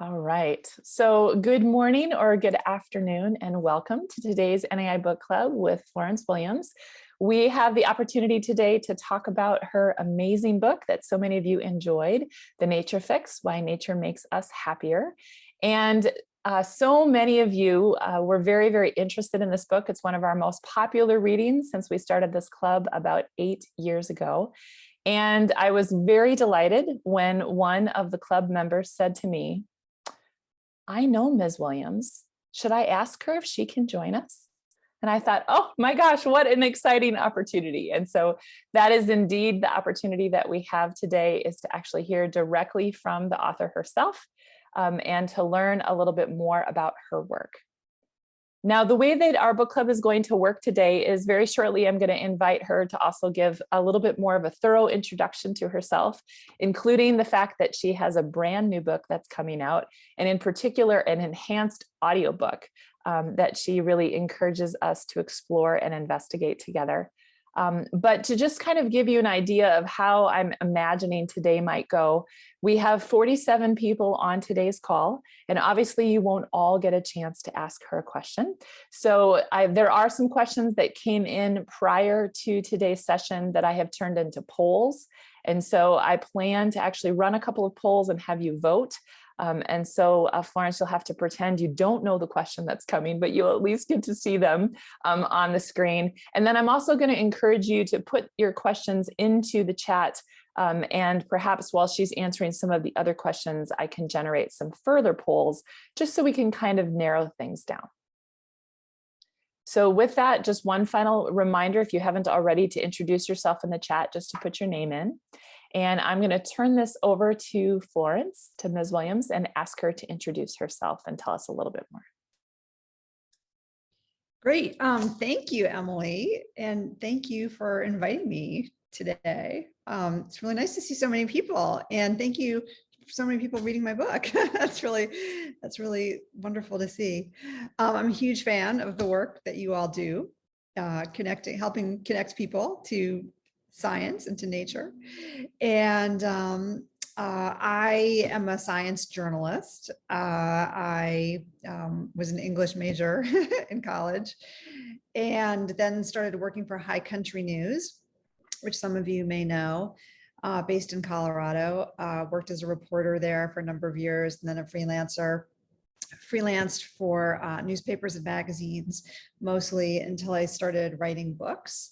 All right. So good morning or good afternoon, and welcome to today's NAI Book Club with Florence Williams. We have the opportunity today to talk about her amazing book that so many of you enjoyed, The Nature Fix, Why Nature Makes Us Happier. And so many of you were very, very interested in this book. It's one of our most popular readings since we started this club about 8 years ago. And I was very delighted when one of the club members said to me, "I know Ms. Williams. Should I ask her if she can join us?" And I thought, oh my gosh, what an exciting opportunity. And so that is indeed the opportunity that we have today, is to actually hear directly from the author herself and to learn a little bit more about her work. Now, the way that our book club is going to work today is very shortly, I'm going to invite her to also give a little bit more of a thorough introduction to herself, including the fact that she has a brand new book that's coming out, and in particular, an enhanced audiobook that she really encourages us to explore and investigate together. But to just kind of give you an idea of how I'm imagining today might go, we have 47 people on today's call, and obviously you won't all get a chance to ask her a question. So there are some questions that came in prior to today's session that I have turned into polls. And so I plan to actually run a couple of polls and have you vote. And so Florence, you'll have to pretend you don't know the question that's coming, but you'll at least get to see them on the screen. And then I'm also going to encourage you to put your questions into the chat. And perhaps while she's answering some of the other questions, I can generate some further polls just so we can kind of narrow things down. So with that, just one final reminder, if you haven't already, to introduce yourself in the chat, just to put your name in. And I'm going to turn this over to Florence, to Ms. Williams, and ask her to introduce herself and tell us a little bit more. Great. Thank you, Emily. And thank you for inviting me today. It's really nice to see so many people, and thank you for so many people reading my book. That's really wonderful to see. I'm a huge fan of the work that you all do, helping connect people to science and to nature. And I am a science journalist. I was an English major in college, and then started working for High Country News, which some of you may know, based in Colorado. Worked as a reporter there for a number of years, and then a freelancer. Freelanced for newspapers and magazines, mostly until I started writing books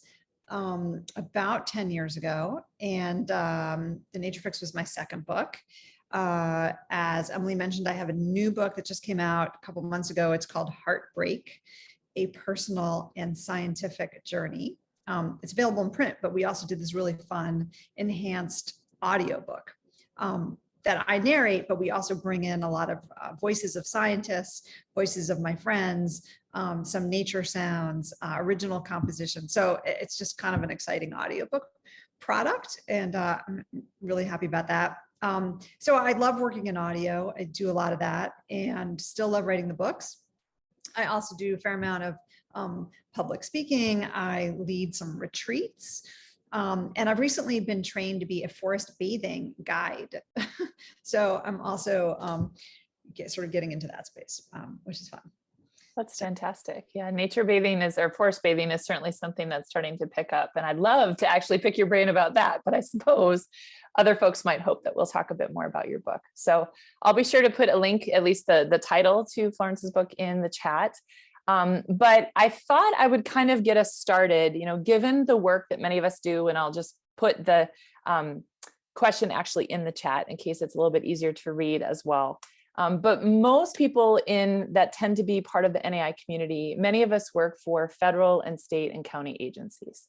about 10 years ago. And The Nature Fix was my second book. As Emily mentioned, I have a new book that just came out a couple of months ago. It's called Heartbreak, A Personal and Scientific Journey. It's available in print, but we also did this really fun enhanced audiobook that I narrate, but we also bring in a lot of voices of scientists, voices of my friends, some nature sounds, original composition. So it's just kind of an exciting audiobook product, and I'm really happy about that. So I love working in audio. I do a lot of that and still love writing the books. I also do a fair amount of public speaking. I lead some retreats. And I've recently been trained to be a forest bathing guide. So I'm also sort of getting into that space, which is fun. That's fantastic. Yeah, nature bathing or forest bathing is certainly something that's starting to pick up. And I'd love to actually pick your brain about that. But I suppose other folks might hope that we'll talk a bit more about your book. So I'll be sure to put a link, at least the title to Florence's book, in the chat. But I thought I would kind of get us started, given the work that many of us do, and I'll just put the question actually in the chat in case it's a little bit easier to read as well. But most people that tend to be part of the NAI community, many of us work for federal and state and county agencies.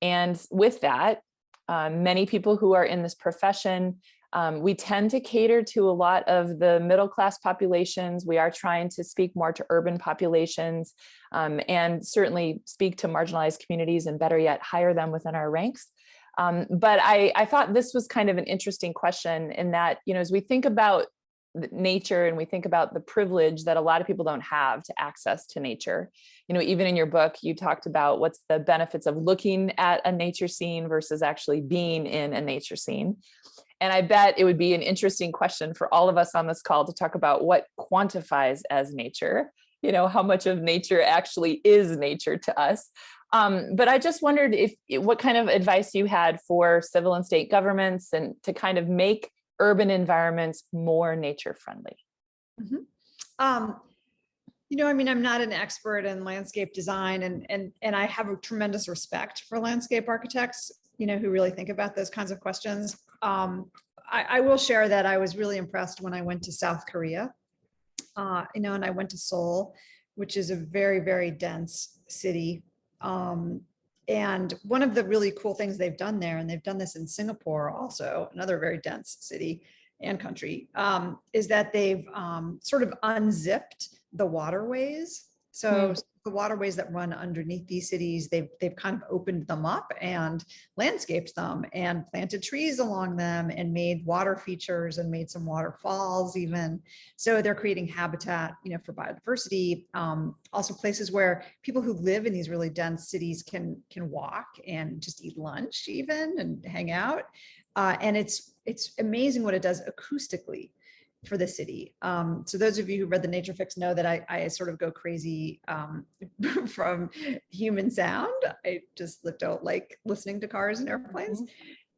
And with that, many people who are in this profession, we tend to cater to a lot of the middle-class populations. We are trying to speak more to urban populations and certainly speak to marginalized communities, and better yet, hire them within our ranks. But I thought this was kind of an interesting question in that, as we think about nature and we think about the privilege that a lot of people don't have to access to nature. Even in your book, you talked about what's the benefits of looking at a nature scene versus actually being in a nature scene. And I bet it would be an interesting question for all of us on this call to talk about what quantifies as nature, how much of nature actually is nature to us. But I just wondered what kind of advice you had for civil and state governments and to kind of make urban environments more nature friendly. Mhm. I mean, I'm not an expert in landscape design, and I have a tremendous respect for landscape architects, who really think about those kinds of questions. I will share that I was really impressed when I went to South Korea, and I went to Seoul, which is a very, very dense city. And one of the really cool things they've done there, and they've done this in Singapore also, another very dense city and country, is that they've sort of unzipped the waterways. So the waterways that run underneath these cities, they've kind of opened them up and landscaped them and planted trees along them and made water features and made some waterfalls even. So they're creating habitat, for biodiversity. Also places where people who live in these really dense cities can walk and just eat lunch even and hang out. And it's amazing what it does acoustically for the city. So those of you who read the Nature Fix know that I sort of go crazy from human sound. I just don't like listening to cars and airplanes.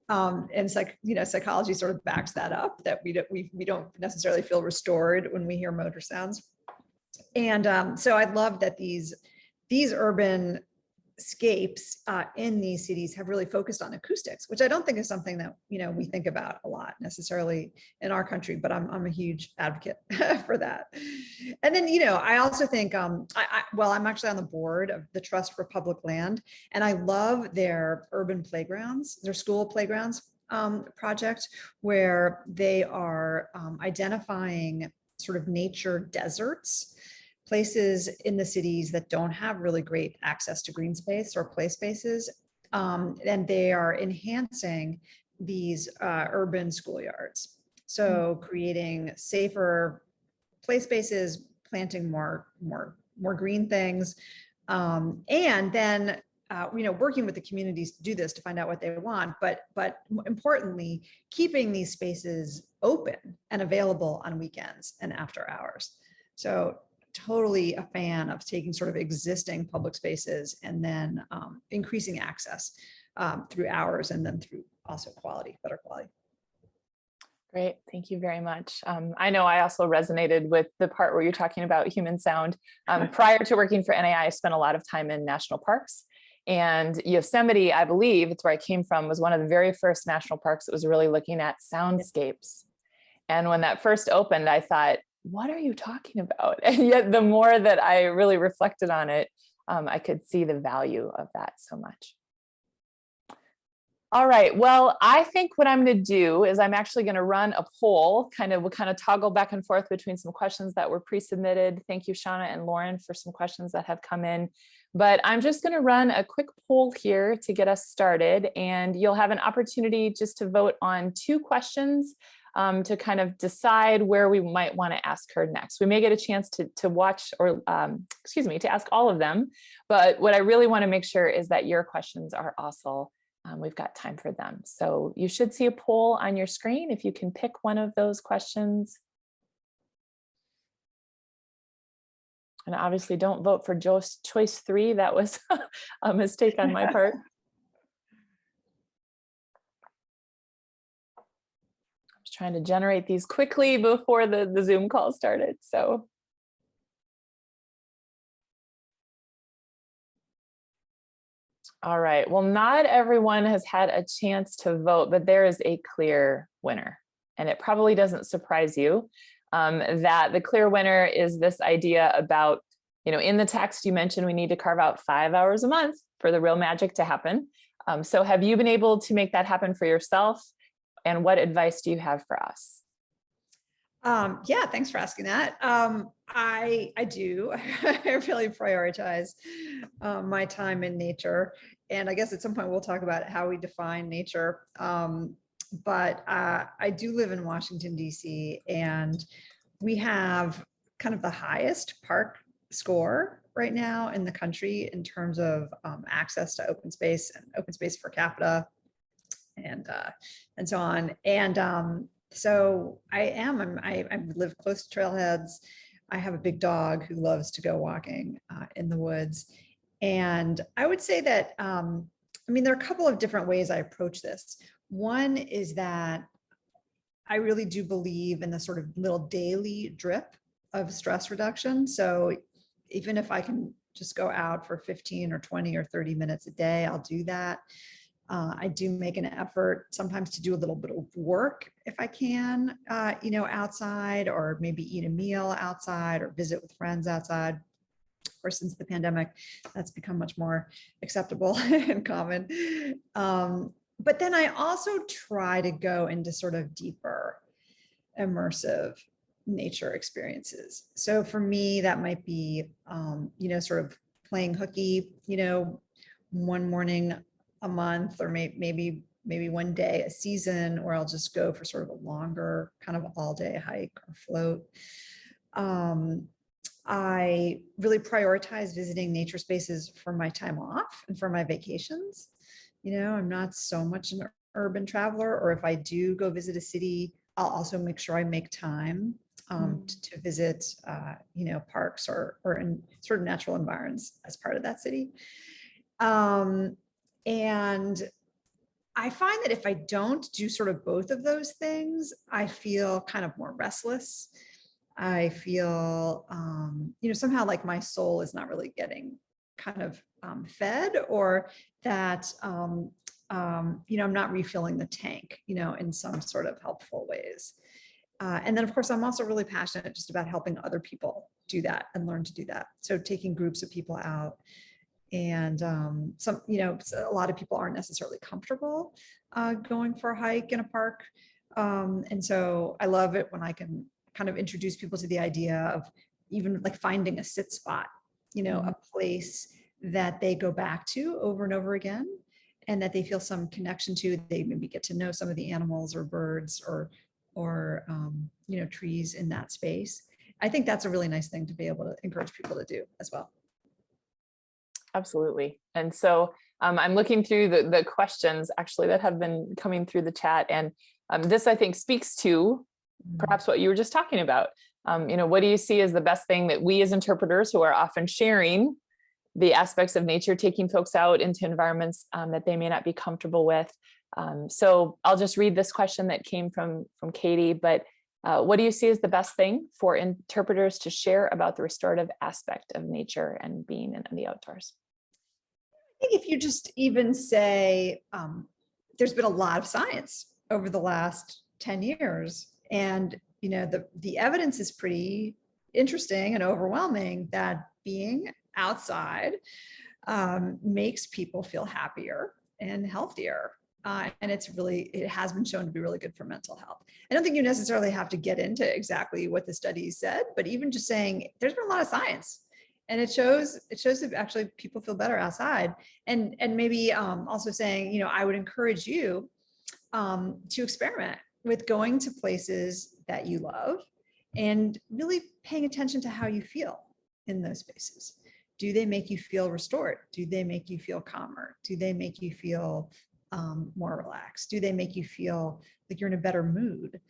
And it's like, psychology sort of backs that up, that we don't necessarily feel restored when we hear motor sounds. And so I love that these urban scapes in these cities have really focused on acoustics, which I don't think is something that we think about a lot necessarily in our country, but I'm a huge advocate for that. And then I also think I'm actually on the board of the Trust for Public Land, and I love their urban playgrounds, their school playgrounds project, where they are identifying sort of nature deserts, places in the cities that don't have really great access to green space or play spaces. And they are enhancing these urban schoolyards. So creating safer play spaces, planting more green things, and then working with the communities to do this, to find out what they want, but importantly, keeping these spaces open and available on weekends and after hours. So totally a fan of taking sort of existing public spaces and then increasing access through hours, and then through also better quality. Great, thank you very much. I know I also resonated with the part where you're talking about human sound. Prior to working for NAI, I spent a lot of time in national parks. And Yosemite, I believe, it's where I came from, was one of the very first national parks that was really looking at soundscapes. And when that first opened, I thought, what are you talking about? And yet the more that I really reflected on it, I could see the value of that so much. All right, well, I think what I'm going to do is I'm actually going to run a poll. We'll kind of toggle back and forth between some questions that were pre-submitted. Thank you, Shauna and Lauren, for some questions that have come in. But I'm just going to run a quick poll here to get us started, and you'll have an opportunity just to vote on 2 questions to kind of decide where we might want to ask her next. We may get a chance to watch or, to ask all of them. But what I really want to make sure is that your questions are also, we've got time for them. So you should see a poll on your screen if you can pick one of those questions. And obviously don't vote for choice 3. That was a mistake on my part. Trying to generate these quickly before the Zoom call started. So all right, well, not everyone has had a chance to vote, but there is a clear winner. And it probably doesn't surprise you that the clear winner is this idea about, in the text you mentioned we need to carve out 5 hours a month for the real magic to happen. So have you been able to make that happen for yourself? And what advice do you have for us? Yeah, thanks for asking that. I do. I really prioritize my time in nature. And I guess at some point we'll talk about how we define nature. But I do live in Washington, D.C., and we have kind of the highest park score right now in the country in terms of access to open space and open space per capita. and so on. And so I live close to trailheads. I have a big dog who loves to go walking in the woods. And I would say that, I mean, there are a couple of different ways I approach this. One is that I really do believe in the sort of little daily drip of stress reduction. So even if I can just go out for 15 or 20 or 30 minutes a day, I'll do that. I do make an effort sometimes to do a little bit of work if I can, outside, or maybe eat a meal outside or visit with friends outside. Of course, since the pandemic, that's become much more acceptable and common. But then I also try to go into sort of deeper, immersive nature experiences. So for me, that might be, sort of playing hooky, one morning a month, or maybe one day a season, where I'll just go for sort of a longer kind of all day hike or float. I really prioritize visiting nature spaces for my time off and for my vacations. I'm not so much an urban traveler, or if I do go visit a city, I'll also make sure I make time to visit, parks or in sort of natural environs as part of that city. And I find that if I don't do sort of both of those things, I feel kind of more restless. I feel, somehow like my soul is not really getting kind of fed, or that, I'm not refilling the tank, in some sort of helpful ways. And then, of course, I'm also really passionate just about helping other people do that and learn to do that. So taking groups of people out. And a lot of people aren't necessarily comfortable going for a hike in a park. And so I love it when I can kind of introduce people to the idea of even like finding a sit spot, a place that they go back to over and over again, and that they feel some connection to. They maybe get to know some of the animals or birds or trees in that space. I think that's a really nice thing to be able to encourage people to do as well. Absolutely. And so I'm looking through the questions actually that have been coming through the chat. And this, I think, speaks to perhaps what you were just talking about. What do you see as the best thing that we as interpreters, who are often sharing the aspects of nature, taking folks out into environments that they may not be comfortable with? So I'll just read this question that came from Katie, but what do you see as the best thing for interpreters to share about the restorative aspect of nature and being in the outdoors? I think if you just even say, there's been a lot of science over the last 10 years, and the evidence is pretty interesting and overwhelming that being outside makes people feel happier and healthier. And it has been shown to be really good for mental health. I don't think you necessarily have to get into exactly what the studies said, but even just saying there's been a lot of science, and it shows that actually people feel better outside. And maybe also saying, I would encourage you to experiment with going to places that you love and really paying attention to how you feel in those spaces. Do they make you feel restored? Do they make you feel calmer? Do they make you feel more relaxed? Do they make you feel like you're in a better mood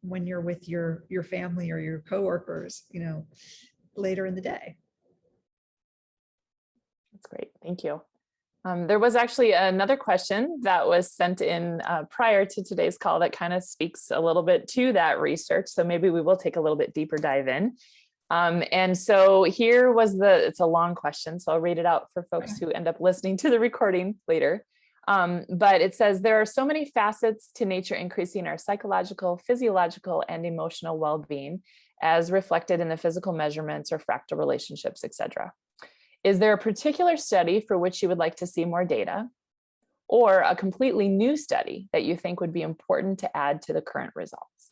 when you're with your family or your coworkers, later in the day? That's great. Thank you. There was actually another question that was sent in prior to today's call that kind of speaks a little bit to that research. So maybe we will take a little bit deeper dive in. And so here was it's a long question, so I'll read it out for folks who end up listening to the recording later. But it says, there are so many facets to nature increasing our psychological, physiological, and emotional well-being, as reflected in the physical measurements or fractal relationships, etc. Is there a particular study for which you would like to see more data, or a completely new study that you think would be important to add to the current results?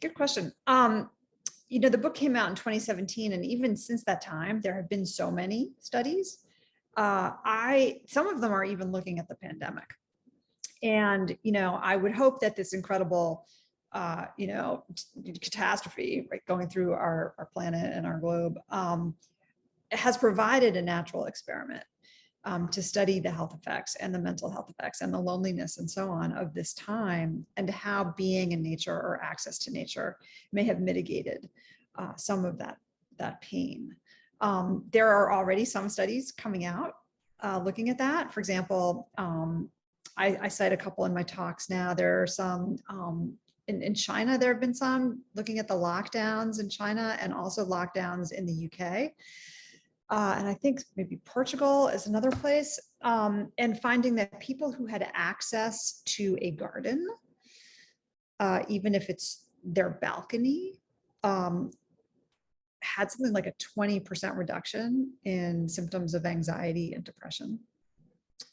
Good question. The book came out in 2017, and even since that time, there have been so many studies. Some of them are even looking at the pandemic. And, I would hope that this incredible, catastrophe, right, going through our planet and our globe, has provided a natural experiment to study the health effects and the mental health effects and the loneliness and so on of this time, and how being in nature or access to nature may have mitigated some of that pain. There are already some studies coming out looking at that. For example, I cite a couple in my talks now. There are some in China, there have been some looking at the lockdowns in China and also lockdowns in the UK. And I think maybe Portugal is another place, and finding that people who had access to a garden, even if it's their balcony, had something like a 20% reduction in symptoms of anxiety and depression,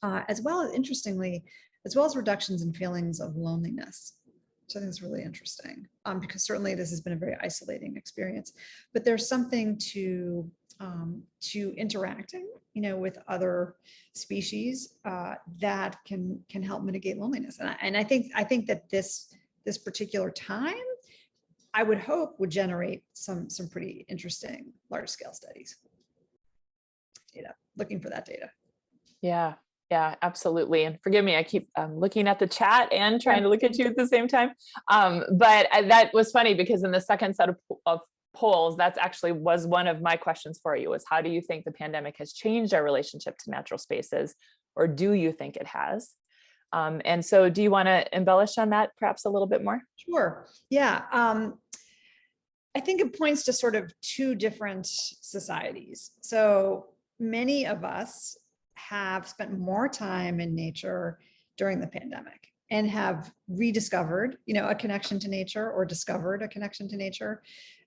as well as, interestingly, as well as reductions in feelings of loneliness. So I think it's really interesting, because certainly this has been a very isolating experience, but there's something to interacting, with other species that can help mitigate loneliness. And I think that this particular time, I would hope, would generate some pretty interesting large scale studies. Looking for that data. Yeah. Yeah, absolutely. And forgive me, I keep looking at the chat and trying to look at you at the same time. But that was funny, because in the second set of polls, that's actually was one of my questions for you, was how do you think the pandemic has changed our relationship to natural spaces, or do you think it has? And so do you want to embellish on that perhaps a little bit more? Sure. Yeah. I think it points to sort of two different societies. So many of us have spent more time in nature during the pandemic and have rediscovered, a connection to nature, or discovered a connection to nature.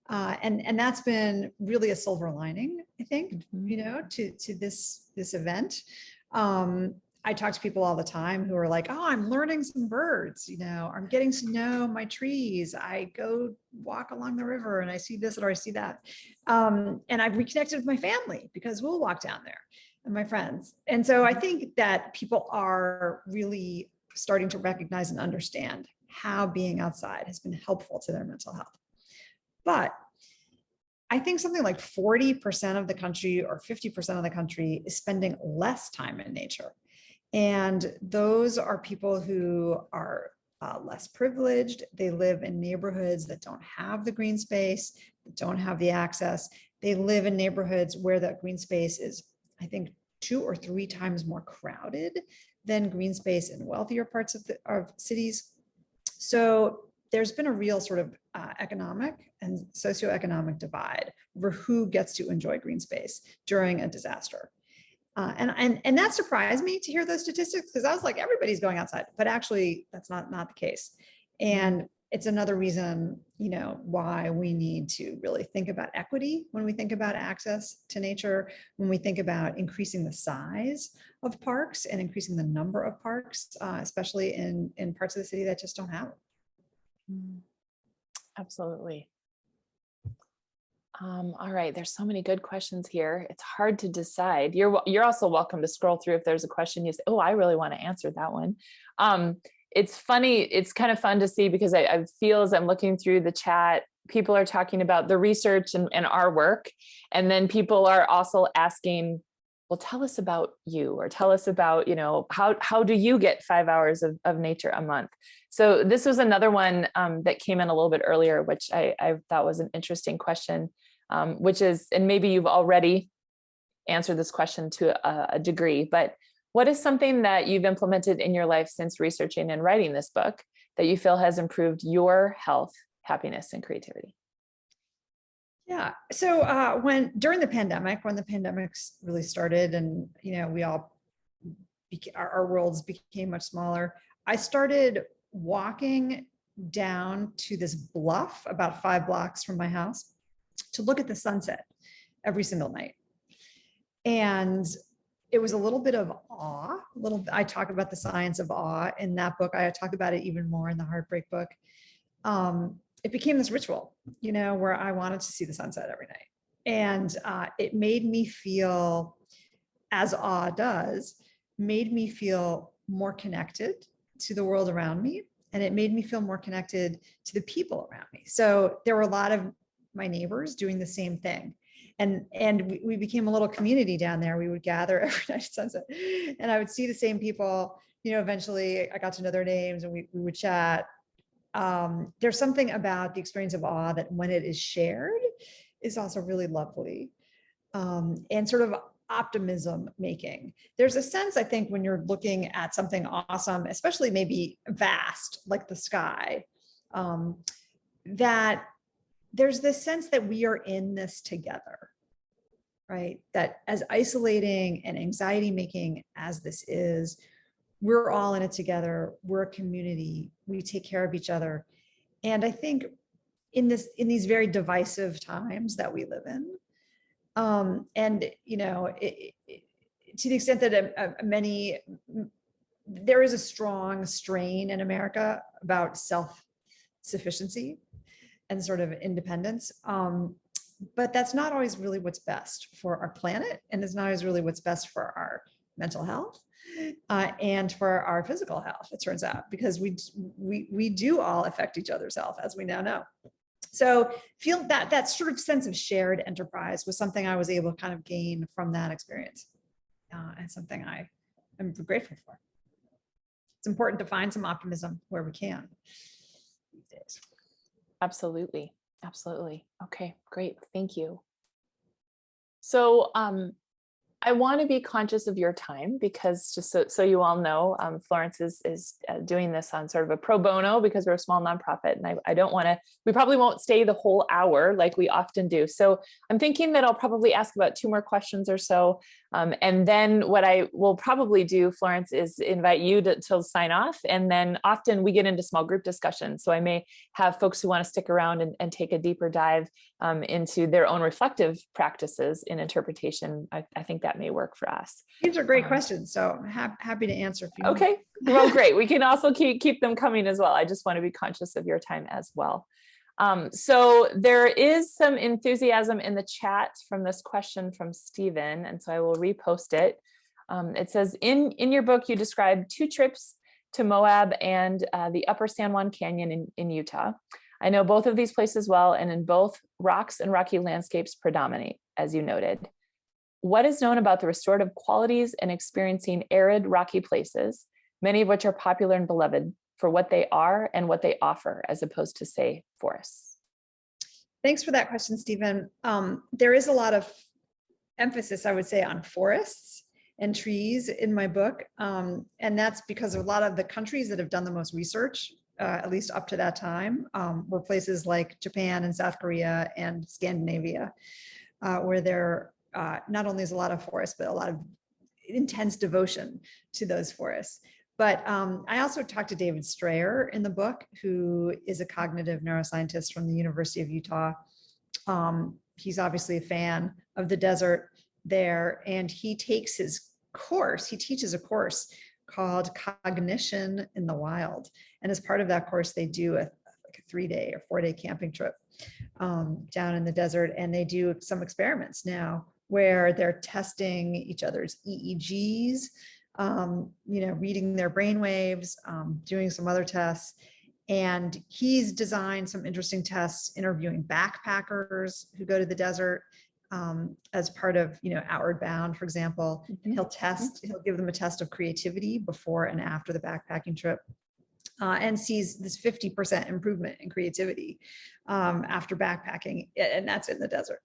And that's been really a silver lining, I think, to this event. I talk to people all the time who are like, oh, I'm learning some birds, I'm getting to know my trees. I go walk along the river and I see this or I see that. And I've reconnected with my family because we'll walk down there, and my friends. And so I think that people are really starting to recognize and understand how being outside has been helpful to their mental health. But I think something like 40% of the country or 50% of the country is spending less time in nature. And those are people who are less privileged. They live in neighborhoods that don't have the green space, that don't have the access. They live in neighborhoods where that green space is, I think, 2 or 3 times more crowded than green space in wealthier parts of cities. So there's been a real sort of economic and socioeconomic divide over who gets to enjoy green space during a disaster. And that surprised me to hear those statistics, because I was like, everybody's going outside, but actually that's not the case. And it's another reason, why we need to really think about equity when we think about access to nature, when we think about increasing the size of parks and increasing the number of parks, especially in parts of the city that just don't have them. Absolutely. All right, there's so many good questions here. It's hard to decide. You're also welcome to scroll through if there's a question you say, oh, I really want to answer that one. It's funny, it's kind of fun to see, because I feel as I'm looking through the chat, people are talking about the research and our work. And then people are also asking, well, tell us about you, or tell us about, how do you get 5 hours of nature a month? So this was another one that came in a little bit earlier, which I thought was an interesting question, which is, and maybe you've already answered this question to a degree, but what is something that you've implemented in your life since researching and writing this book that you feel has improved your health, happiness, and creativity? Yeah. So during the pandemic, when the pandemic really started, and we all our worlds became much smaller, I started walking down to this bluff about 5 blocks from my house to look at the sunset every single night. And it was a little bit of awe. I talk about the science of awe in that book. I talk about it even more in the Heartbreak book. It became this ritual, where I wanted to see the sunset every night. And it made me feel, as awe does, made me feel more connected to the world around me. And it made me feel more connected to the people around me. So there were a lot of my neighbors doing the same thing. And we became a little community down there. We would gather every night at sunset, and I would see the same people. Eventually I got to know their names, and we would chat. There's something about the experience of awe that when it is shared is also really lovely, and sort of optimism making. There's a sense, I think, when you're looking at something awesome, especially maybe vast, like the sky, that there's this sense that we are in this together, right? That as isolating and anxiety making as this is, we're all in it together. We're a community. We take care of each other. And I think in these very divisive times that we live in, and to the extent that there is a strong strain in America about self-sufficiency and sort of independence. But that's not always really what's best for our planet, and it's not always really what's best for our mental health and for our physical health, it turns out, because we do all affect each other's health, as we now know. So feel that sort of sense of shared enterprise was something I was able to kind of gain from that experience, and something I am grateful for. It's important to find some optimism where we can these days. Absolutely. Absolutely. Okay, great. Thank you. So I want to be conscious of your time, because just so you all know, Florence is doing this on sort of a pro bono, because we're a small nonprofit, and I don't want to, we probably won't stay the whole hour like we often do. So I'm thinking that I'll probably ask about 2 more questions or so. And then what I will probably do, Florence, is invite you to sign off. And then often we get into small group discussions. So I may have folks who want to stick around and take a deeper dive into their own reflective practices in interpretation. I think that may work for us. These are great questions, so I'm happy to answer. Okay, well, great. We can also keep them coming as well. I just want to be conscious of your time as well. So there is some enthusiasm in the chat from this question from Stephen, and so I will repost it. It says, in your book, you described 2 trips to Moab and the Upper San Juan Canyon in Utah. I know both of these places well, and in both, rocks and rocky landscapes predominate, as you noted. What is known about the restorative qualities and experiencing arid, rocky places, many of which are popular and beloved for what they are and what they offer, as opposed to, say, forests? Thanks for that question, Stephen. There is a lot of emphasis, I would say, on forests and trees in my book. And that's because a lot of the countries that have done the most research, at least up to that time, were places like Japan and South Korea and Scandinavia, where there not only is a lot of forests, but a lot of intense devotion to those forests. But I also talked to David Strayer in the book, who is a cognitive neuroscientist from the University of Utah. He's obviously a fan of the desert there, and he takes his course, he teaches a course called Cognition in the Wild. And as part of that course, they do a 3-day or 4-day camping trip down in the desert. And they do some experiments now where they're testing each other's EEGs, reading their brain waves, doing some other tests. And he's designed some interesting tests, interviewing backpackers who go to the desert as part of, Outward Bound, for example. Mm-hmm. He'll give them a test of creativity before and after the backpacking trip, and sees this 50% improvement in creativity after backpacking, and that's in the desert.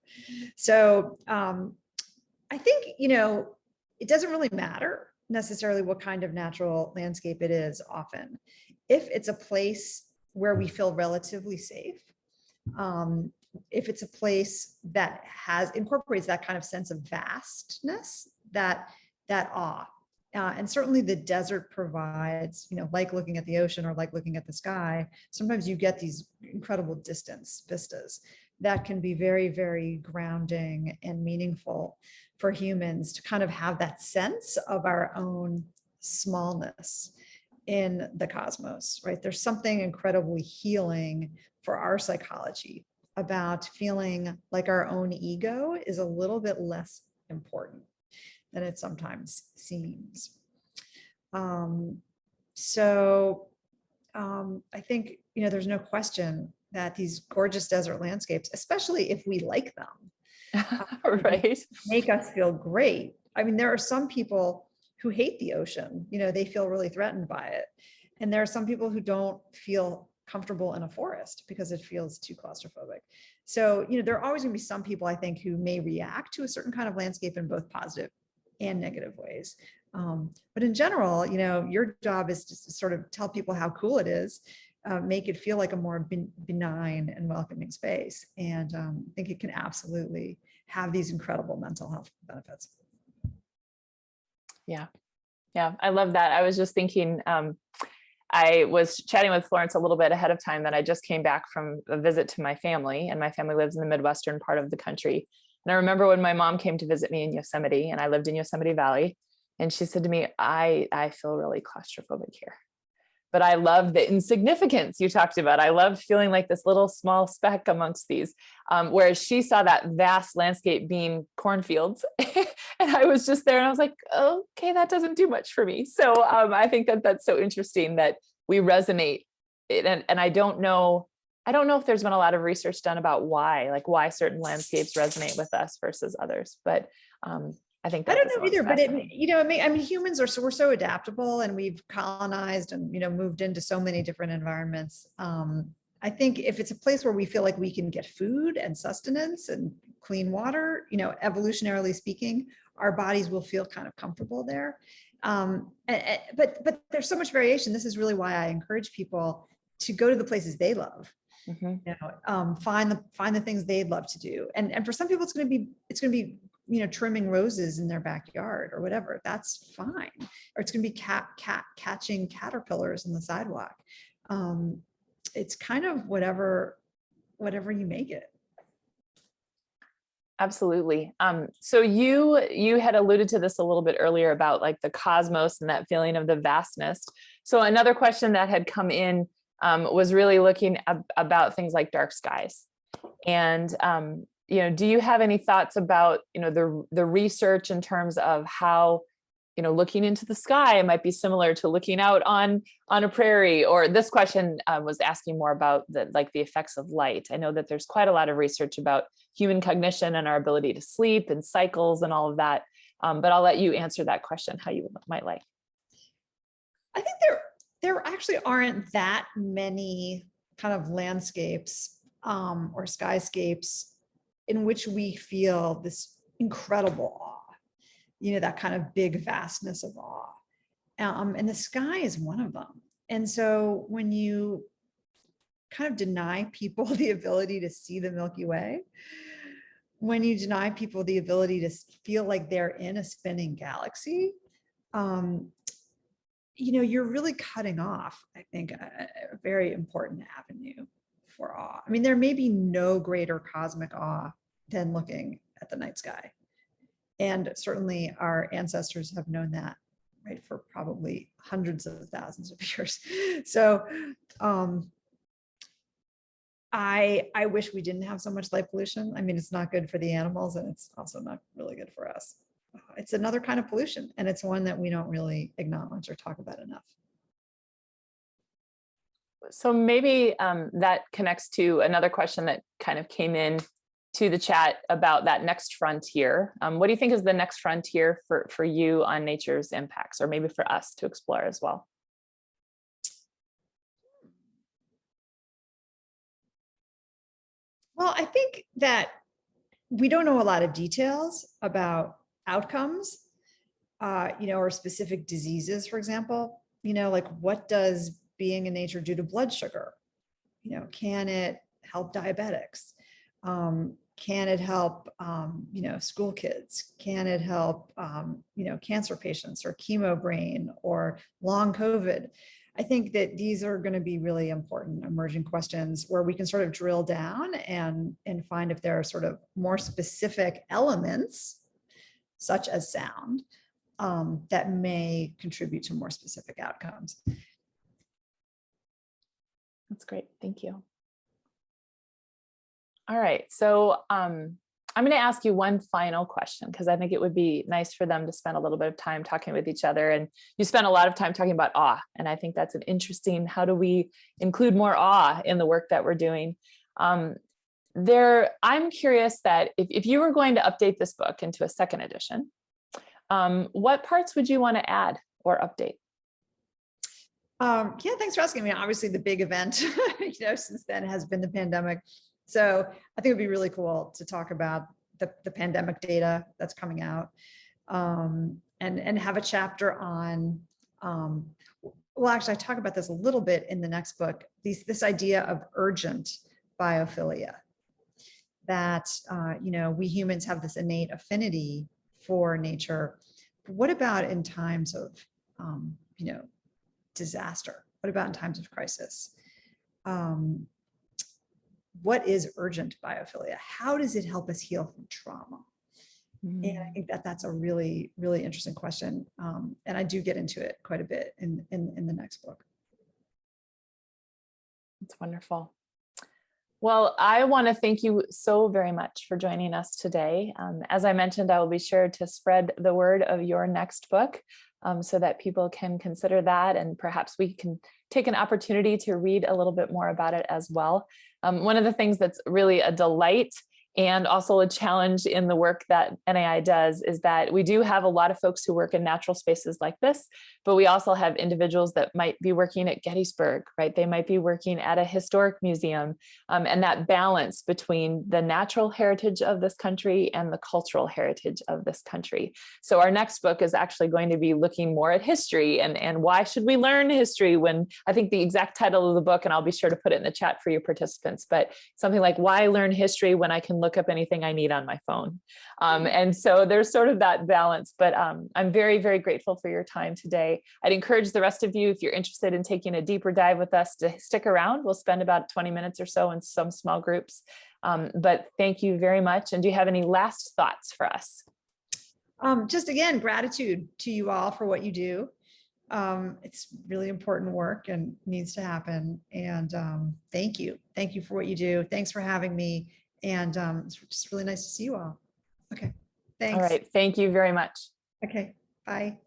So I think, it doesn't really matter necessarily what kind of natural landscape it is often. If it's a place where we feel relatively safe, if it's a place that incorporates that kind of sense of vastness, that awe. And certainly the desert provides, like looking at the ocean or like looking at the sky, sometimes you get these incredible distance vistas that can be very, very grounding and meaningful for humans to kind of have that sense of our own smallness in the cosmos, right? There's something incredibly healing for our psychology about feeling like our own ego is a little bit less important than it sometimes seems. So I think, there's no question that these gorgeous desert landscapes, especially if we like them, Right. Make us feel great. I mean, there are some people who hate the ocean, they feel really threatened by it. And there are some people who don't feel comfortable in a forest because it feels too claustrophobic. So, there are always going to be some people, I think, who may react to a certain kind of landscape in both positive and negative ways. But in general, your job is to sort of tell people how cool it is, make it feel like a more benign and welcoming space. And I think it can absolutely have these incredible mental health benefits. Yeah. Yeah. I love that. I was just thinking, I was chatting with Florence a little bit ahead of time that I just came back from a visit to my family, and my family lives in the Midwestern part of the country. And I remember when my mom came to visit me in Yosemite, and I lived in Yosemite Valley, and she said to me, I feel really claustrophobic here. But I love the insignificance you talked about. I loved feeling like this little small speck amongst these, whereas she saw that vast landscape being cornfields. And I was just there and I was like, okay, that doesn't do much for me. So I think that that's so interesting that we resonate. And I don't know if there's been a lot of research done about why certain landscapes resonate with us versus others. But I think that I don't know either, but humans we're so adaptable, and we've colonized and, moved into so many different environments. I think if it's a place where we feel like we can get food and sustenance and clean water, evolutionarily speaking, our bodies will feel kind of comfortable there. But there's so much variation. This is really why I encourage people to go to the places they love. Mm-hmm. Find the things they'd love to do. And for some people, it's going to be trimming roses in their backyard or whatever. That's fine. Or it's going to be catching caterpillars in the sidewalk. It's kind of whatever you make it. Absolutely. So you had alluded to this a little bit earlier about like the cosmos and that feeling of the vastness. So another question that had come in was really looking about things like dark skies. And do you have any thoughts about the research in terms of how looking into the sky might be similar to looking out on a prairie? Or this question was asking more about the effects of light. I know that there's quite a lot of research about human cognition and our ability to sleep and cycles and all of that. But I'll let you answer that question how you might like. I think there actually aren't that many kind of landscapes or skyscapes in which we feel this incredible awe, that kind of big vastness of awe. And the sky is one of them. And so when you kind of deny people the ability to see the Milky Way, when you deny people the ability to feel like they're in a spinning galaxy, you're really cutting off, I think, a very important avenue for awe. I mean, there may be no greater cosmic awe than looking at the night sky. And certainly our ancestors have known that, right, for probably hundreds of thousands of years. So I wish we didn't have so much light pollution. I mean, it's not good for the animals, and it's also not really good for us. It's another kind of pollution, and it's one that we don't really acknowledge or talk about enough. So maybe that connects to another question that kind of came in to the chat about that next frontier. What do you think is the next frontier for you on nature's impacts, or maybe for us to explore as well? Well, I think that we don't know a lot of details about outcomes, or specific diseases, for example. Like, what does being in nature do to blood sugar? Can it help diabetics? Can it help, school kids? Can it help, cancer patients or chemo brain or long COVID? I think that these are going to be really important emerging questions where we can sort of drill down and find if there are sort of more specific elements, such as sound, that may contribute to more specific outcomes. That's great. Thank you. All right. So I'm going to ask you one final question, because I think it would be nice for them to spend a little bit of time talking with each other. And you spent a lot of time talking about awe. And I think that's an interesting, how do we include more awe in the work that we're doing? I'm curious that if you were going to update this book into a second edition, what parts would you want to add or update? Yeah, thanks for asking me. Obviously, the big event, since then has been the pandemic. So I think it'd be really cool to talk about the pandemic data that's coming out, and have a chapter on. Well, actually, I talk about this a little bit in the next book. This idea of urgent biophilia. That we humans have this innate affinity for nature. But what about in times of disaster? What about in times of crisis? What is urgent biophilia? How does it help us heal from trauma? And I think that's a really, really interesting question. And I do get into it quite a bit in the next book. That's wonderful. Well, I want to thank you so very much for joining us today. As I mentioned, I will be sure to spread the word of your next book so that people can consider that, and perhaps we can take an opportunity to read a little bit more about it as well. One of the things that's really a delight and also a challenge in the work that NAI does is that we do have a lot of folks who work in natural spaces like this, but we also have individuals that might be working at Gettysburg, right? They might be working at a historic museum, and that balance between the natural heritage of this country and the cultural heritage of this country. So our next book is actually going to be looking more at history and why should we learn history, when I think the exact title of the book, and I'll be sure to put it in the chat for your participants, but something like why learn history when I can look up anything I need on my phone. And so there's sort of that balance, but I'm very, very grateful for your time today. I'd encourage the rest of you, if you're interested in taking a deeper dive with us, to stick around. We'll spend about 20 minutes or so in some small groups. But thank you very much. And do you have any last thoughts for us? Just again, gratitude to you all for what you do. It's really important work and needs to happen. And thank you. Thank you for what you do. Thanks for having me. And it's just really nice to see you all. Okay. Thanks. All right. Thank you very much. Okay. Bye.